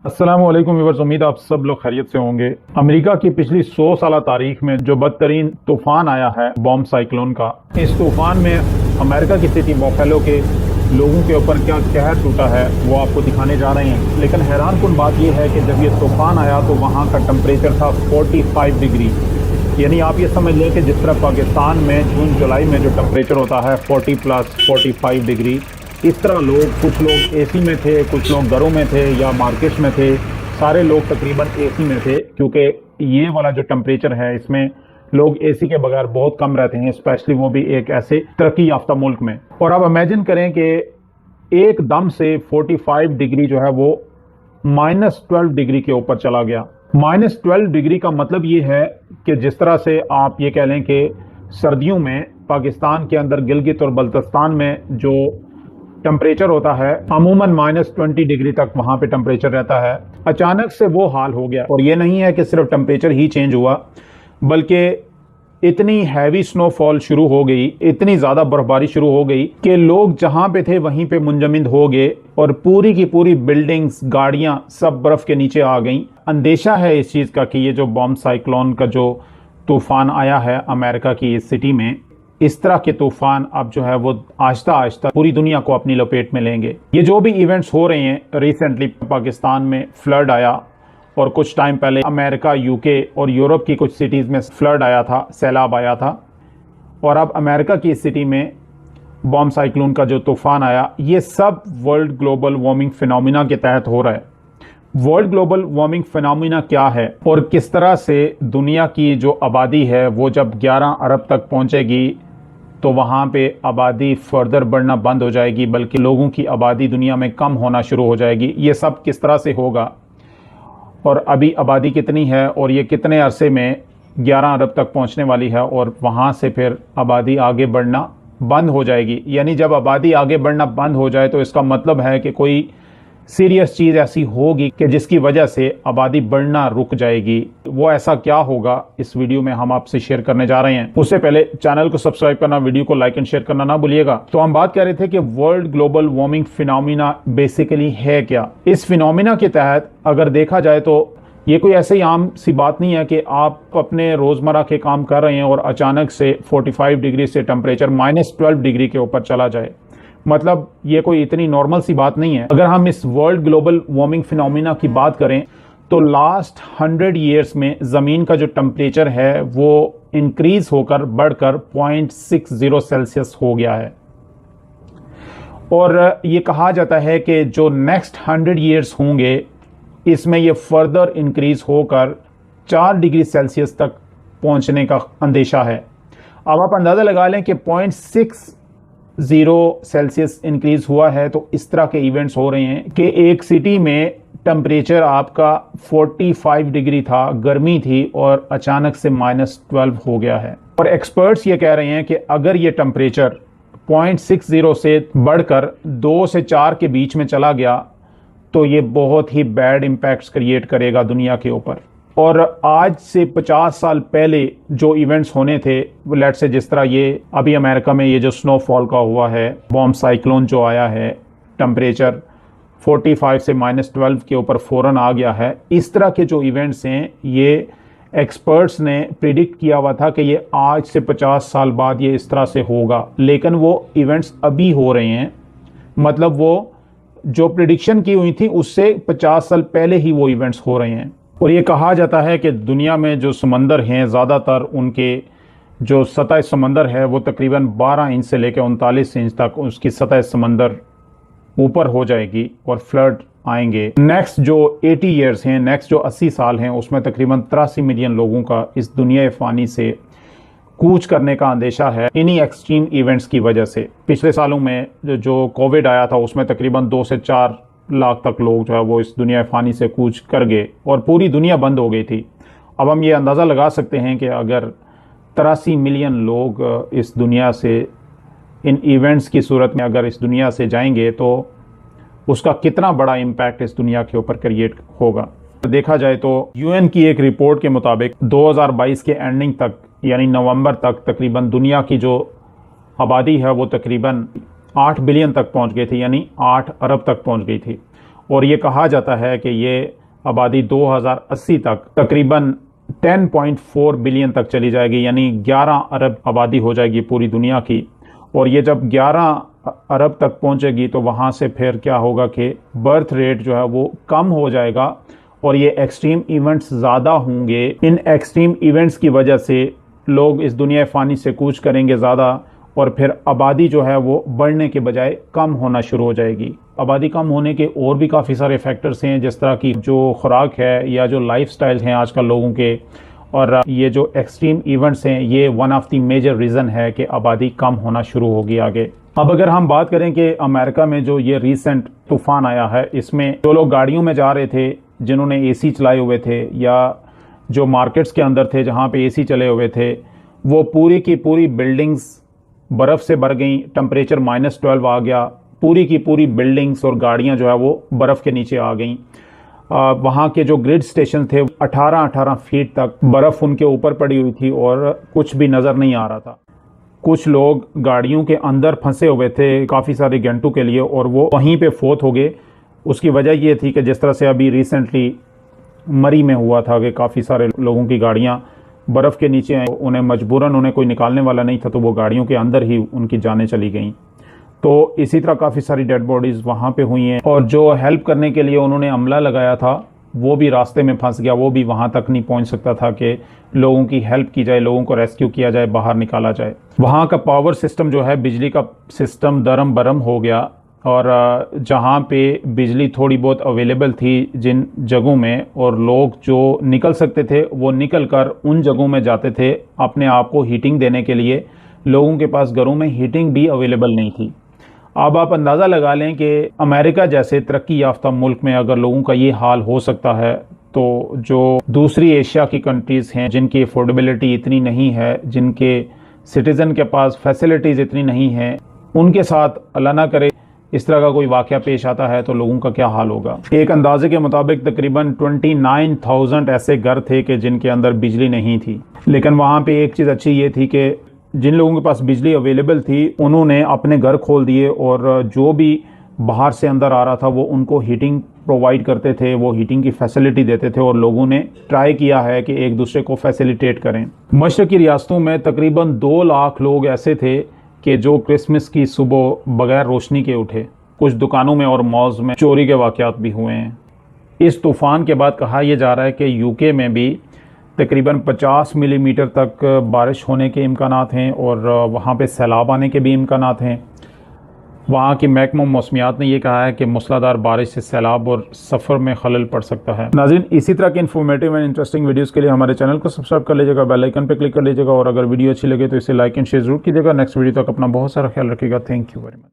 अस्सलामुअलैकुम व्यूअर्स, उम्मीद आप सब लोग खैरियत से होंगे। अमेरिका की पिछली 100 साल तारीख में जो बदतरीन तूफान आया है बॉम्ब साइक्लोन का, इस तूफान में अमेरिका की सिटी बफेलो के लोगों के ऊपर क्या कहर टूटा है वो आपको दिखाने जा रहे हैं। लेकिन हैरानकुन बात यह है कि जब ये तूफान आया तो वहाँ का टेम्परेचर था 45 डिग्री। यानी आप ये समझ लें कि जिस तरह पाकिस्तान में जून जुलाई में जो टेम्परेचर होता है 40 प्लस 45 डिग्री, इस तरह कुछ लोग एसी में थे, कुछ लोग घरों में थे या मार्केट्स में थे। सारे लोग तकरीबन एसी में थे, क्योंकि ये वाला जो टेम्परेचर है इसमें लोग एसी के बगैर बहुत कम रहते हैं, स्पेशली वो भी एक ऐसे तरक्की याफ्ता मुल्क में। और अब इमेजिन करें कि एकदम से 45 डिग्री जो है वो -12 डिग्री के ऊपर चला गया। -12 डिग्री का मतलब ये है कि जिस तरह से आप ये कह लें कि सर्दियों में पाकिस्तान के अंदर गिलगित और बल्तिस्तान में जो टेम्परेचर होता है अमूमन -20 डिग्री तक वहां पे टेम्परेचर रहता है, अचानक से वो हाल हो गया। और ये नहीं है कि सिर्फ टेम्परेचर ही चेंज हुआ, बल्कि इतनी हैवी स्नोफॉल शुरू हो गई, इतनी ज़्यादा बर्फबारी शुरू हो गई कि लोग जहां पे थे वहीं पे मुंजमद हो गए और पूरी की पूरी बिल्डिंग्स, गाड़ियां सब बर्फ के नीचे आ गईं। अंदेशा है इस चीज़ का कि ये जो बॉम्ब साइक्लोन का जो तूफान आया है अमेरिका की इस सिटी में, इस तरह के तूफान अब जो है वो आहिस्ता आहिस्ता पूरी दुनिया को अपनी लपेट में लेंगे। ये जो भी इवेंट्स हो रहे हैं, रिसेंटली पाकिस्तान में फ्लड आया और कुछ टाइम पहले अमेरिका, यूके और यूरोप की कुछ सिटीज़ में फ्लड आया था, सैलाब आया था, और अब अमेरिका की सिटी में बॉम्ब साइक्लोन का जो तूफान आया, ये सब वर्ल्ड ग्लोबल वार्मिंग फिनोमिना के तहत हो रहा है। वर्ल्ड ग्लोबल वार्मिंग फिनोमिना क्या है और किस तरह से दुनिया की जो आबादी है वो जब 11 अरब तक पहुंचेगी तो वहाँ पे आबादी फर्दर बढ़ना बंद हो जाएगी, बल्कि लोगों की आबादी दुनिया में कम होना शुरू हो जाएगी। ये सब किस तरह से होगा और अभी आबादी कितनी है और ये कितने अरसे में 11 अरब तक पहुँचने वाली है और वहाँ से फिर आबादी आगे बढ़ना बंद हो जाएगी। यानी जब आबादी आगे बढ़ना बंद हो जाए तो इसका मतलब है कि कोई सीरियस चीज़ ऐसी होगी कि जिसकी वजह से आबादी बढ़ना रुक जाएगी। वो ऐसा क्या होगा, इस वीडियो में हम आपसे शेयर करने जा रहे हैं। उससे पहले चैनल को सब्सक्राइब करना, वीडियो को लाइक एंड शेयर करना ना भूलिएगा। तो हम बात कर रहे थे कि world global warming phenomena basically है क्या। इस फिनोमिना के तहत अगर देखा जाए तो ये कोई ऐसे ही आम सी बात नहीं है कि आप अपने रोजमर्रा के काम कर रहे हैं और अचानक से 45 डिग्री से टेम्परेचर -12 डिग्री के ऊपर चला जाए। मतलब ये कोई इतनी नॉर्मल सी बात नहीं है। अगर हम इस वर्ल्ड ग्लोबल वार्मिंग फिनोमिना की बात करें तो लास्ट 100 ईयर्स में ज़मीन का जो टेम्परेचर है वो इंक्रीज होकर बढ़कर 0.60 सेल्सियस हो गया है। और ये कहा जाता है कि जो नेक्स्ट 100 ईयर्स होंगे इसमें ये फर्दर इंक्रीज होकर 4 डिग्री सेल्सियस तक पहुंचने का अंदेशा है। अब आप अंदाज़ा लगा लें कि 0.60 सेल्सियस इंक्रीज हुआ है, तो इस तरह के इवेंट्स हो रहे हैं कि एक सिटी में टेम्परेचर आपका 45 डिग्री था, गर्मी थी, और अचानक से -12 हो गया है। और एक्सपर्ट्स ये कह रहे हैं कि अगर ये टेम्परेचर 0.60 से बढ़कर 2 से 4 के बीच में चला गया तो ये बहुत ही बैड इम्पैक्ट्स क्रिएट करेगा दुनिया के ऊपर। और आज से 50 साल पहले जो इवेंट्स होने थे, लेट्स से जिस तरह ये अभी अमेरिका में ये जो स्नोफॉल का हुआ है, बॉम्ब साइक्लोन जो आया है, टेम्परेचर 45 से -12 के ऊपर फ़ौरन आ गया है, इस तरह के जो इवेंट्स हैं ये एक्सपर्ट्स ने प्रिडिक्ट किया हुआ था कि ये आज से 50 साल बाद ये इस तरह से होगा। लेकिन वो इवेंट्स अभी हो रहे हैं, मतलब वो जो प्रिडिक्शन की हुई थी उससे 50 साल पहले ही वो इवेंट्स हो रहे हैं। और ये कहा जाता है कि दुनिया में जो समंदर हैं ज़्यादातर उनके जो सतह समंदर है वो तकरीबन 12 इंच से लेकर 39 इंच तक उसकी सतह समंदर ऊपर हो जाएगी और फ्लड आएंगे। नेक्स्ट जो 80 ईयर्स हैं, नेक्स्ट जो 80 साल हैं, उसमें तकरीबन 83 मिलियन लोगों का इस दुनिया फ़ानी से कूच करने का अंदेशा है इन्हीं एक्सट्रीम इवेंट्स की वजह से। पिछले सालों में जो कोविड आया था उसमें तकरीबन 2 से 4 लाख तक लोग जो है वो इस दुनिया फ़ानी से कूच कर गए और पूरी दुनिया बंद हो गई थी। अब हम ये अंदाज़ा लगा सकते हैं कि अगर 83 मिलियन लोग इस दुनिया से इन इवेंट्स की सूरत में अगर इस दुनिया से जाएंगे तो उसका कितना बड़ा इम्पैक्ट इस दुनिया के ऊपर क्रिएट होगा। देखा जाए तो यूएन की एक रिपोर्ट के मुताबिक 2022 के एंडिंग तक, यानी नवंबर तक, तकरीबन दुनिया की जो आबादी है वो तकरीबन 8 बिलियन तक पहुंच गई थी, यानी 8 अरब तक पहुंच गई थी। और ये कहा जाता है कि ये आबादी 2080 तक तकरीबन 10.4 बिलियन तक चली जाएगी, यानी 11 अरब आबादी हो जाएगी पूरी दुनिया की। और ये जब 11 अरब तक पहुंचेगी तो वहाँ से फिर क्या होगा कि बर्थ रेट जो है वो कम हो जाएगा और ये एक्सट्रीम इवेंट्स ज़्यादा होंगे। इन एक्सट्रीम इवेंट्स की वजह से लोग इस दुनिया फ़ानी से कूच करेंगे ज़्यादा, और फिर आबादी जो है वो बढ़ने के बजाय कम होना शुरू हो जाएगी। आबादी कम होने के और भी काफ़ी सारे फैक्टर्स हैं, जिस तरह की जो खुराक है या जो लाइफस्टाइल हैं आजकल लोगों के, और ये जो एक्सट्रीम इवेंट्स हैं ये one of the major reason है कि आबादी कम होना शुरू होगी आगे। अब अगर हम बात करें कि अमेरिका में जो ये रीसेंट तूफ़ान आया है, इसमें जो लोग गाड़ियों में जा रहे थे जिन्होंने एसी चलाए हुए थे, या जो मार्केट्स के अंदर थे जहाँ पे एसी चले हुए थे, वो पूरी की पूरी बिल्डिंग्स बर्फ़ से भर गई। टेम्परेचर -12 आ गया, पूरी की पूरी बिल्डिंग्स और गाड़ियाँ जो है वो बर्फ़ के नीचे आ गईं। वहाँ के जो ग्रिड स्टेशन थे 18-18 फीट तक बर्फ़ उनके ऊपर पड़ी हुई थी और कुछ भी नज़र नहीं आ रहा था। कुछ लोग गाड़ियों के अंदर फंसे हुए थे काफ़ी सारे घंटों के लिए और वो वहीं पे फोत हो गए। उसकी वजह ये थी कि जिस तरह से अभी रिसेंटली मरी में हुआ था कि काफ़ी सारे लोगों की गाड़ियाँ बर्फ़ के नीचे हैं, उन्हें मजबूरन उन्हें कोई निकालने वाला नहीं था तो वो गाड़ियों के अंदर ही उनकी जानें चली गईं। तो इसी तरह काफ़ी सारी डेड बॉडीज़ वहाँ पे हुई हैं, और जो हेल्प करने के लिए उन्होंने अमला लगाया था वो भी रास्ते में फंस गया, वो भी वहाँ तक नहीं पहुँच सकता था कि लोगों की हेल्प की जाए, लोगों को रेस्क्यू किया जाए, बाहर निकाला जाए। वहाँ का पावर सिस्टम जो है, बिजली का सिस्टम दरम बरम हो गया, और जहाँ पे बिजली थोड़ी बहुत अवेलेबल थी जिन जगहों में, और लोग जो निकल सकते थे वो निकल कर उन जगहों में जाते थे अपने आप को हीटिंग देने के लिए। लोगों के पास घरों में हीटिंग भी अवेलेबल नहीं थी। अब आप अंदाज़ा लगा लें कि अमेरिका जैसे तरक्की याफ्ता मुल्क में अगर लोगों का ये हाल हो सकता है, तो जो दूसरी एशिया की कंट्रीज़ हैं जिनकी अफोर्डेबिलिटी इतनी नहीं है, जिनके सिटीज़न के पास फैसिलिटीज़ इतनी नहीं हैं, उनके साथ अल्लाह ना करे इस तरह का कोई वाक़या पेश आता है तो लोगों का क्या हाल होगा। एक अंदाजे के मुताबिक तकरीबन 29,000 ऐसे घर थे कि जिनके अंदर बिजली नहीं थी। लेकिन वहाँ पे एक चीज़ अच्छी ये थी कि जिन लोगों के पास बिजली अवेलेबल थी उन्होंने अपने घर खोल दिए, और जो भी बाहर से अंदर आ रहा था वो उनको हीटिंग प्रोवाइड करते थे, वो हीटिंग की फैसिलिटी देते थे, और लोगों ने ट्राई किया है कि एक दूसरे को फैसिलिटेट करें। मशरक़ी रियासतों में तकरीबन 2 लाख लोग ऐसे थे कि जो क्रिसमस की सुबह बगैर रोशनी के उठे। कुछ दुकानों में और मॉल्स में चोरी के वाक़यात भी हुए हैं। इस तूफ़ान के बाद कहा यह जा रहा है कि यूके में भी तकरीबन 50 मिलीमीटर तक बारिश होने के इम्कानात हैं, और वहाँ पे सैलाब आने के भी इम्कानात हैं। वहाँ की महकमा मौसमियात ने यह कहा है कि मूसलाधार बारिश से सैलाब और सफ़र में खलल पड़ सकता है। नाज़रीन, इसी तरह के इन्फॉर्मेटिव एंड इंटरेस्टिंग वीडियोस के लिए हमारे चैनल को सब्सक्राइब कर लीजिएगा, बेल आइकन पर क्लिक कर लीजिएगा, और अगर वीडियो अच्छी लगे तो इसे लाइक एंड शेयर जरूर कीजिएगा। नेक्स्ट वीडियो तक अपना बहुत सारा ख्याल रखिएगा। Thank you very much.